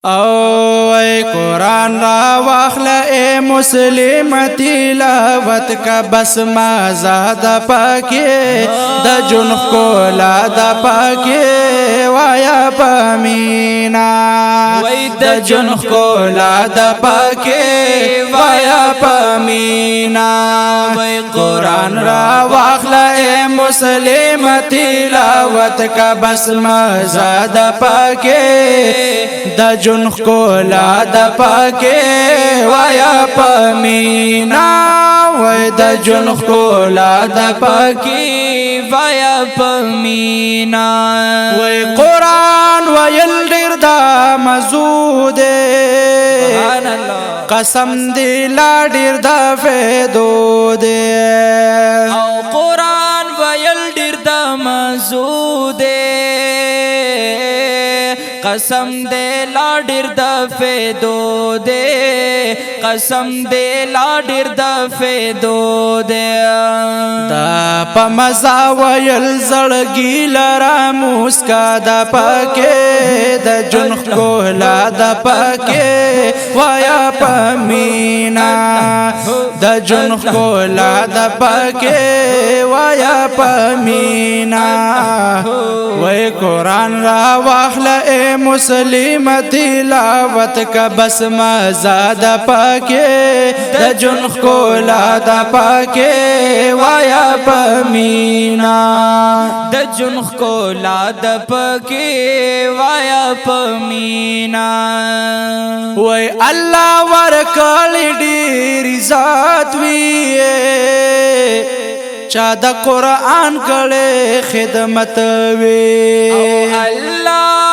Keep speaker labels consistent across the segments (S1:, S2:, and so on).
S1: او ای قرآن را واخلا اے مسلم تلاوت کا بس مازاد پاکی د جنخ کولا د پاکی وایا پامینا وی د جنخ کولا د پاکی وایا پامینا وی قرآن را واخلا اے مسلم تلاوت کا بس مازاد پاکی د جنخ کولا د پاکه وایا پمینا وای د جنخ کولا د پاکه وایا پمینا وای قرآن ویل ډیر د مزود سبحان الله قسم دی لا ډیر د فیدو دے او قرآن ویل ډیر د مزود قسم دے لا ډیر د فیدو دے قسم دے لا ډیر د فیدو دے دا پمزا ویل زړګی لرا مسکا د پاکه د جنخ کولا د پاکه وایا پمینا د جنخ کولا د پاکه وایا پمینا وای قرآن را واخلا اے مسلم تلاوت کا بس مزاد پاکے د جنخ کولا د پاکے وایا پمینا د جنخ کولا د پاکے وایا پمینا وای الله ورکړی ډیر ذات وی چا د قرآن کړه خدمت وی او الله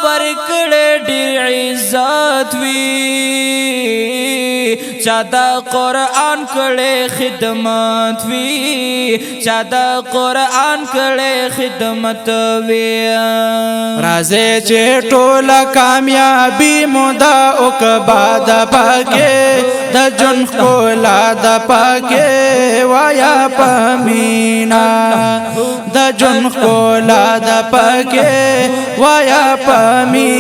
S1: ورکړه ډیر عزت وی چا د قرآن کړه خدمت وی چا د قرآن کړه خدمت وی رازه چې ټوله کامیابی مودا او کبا د پاکه د جنخ کولا د پاکه وایا پمینا د جنخ کولا د پاکه وایا پمی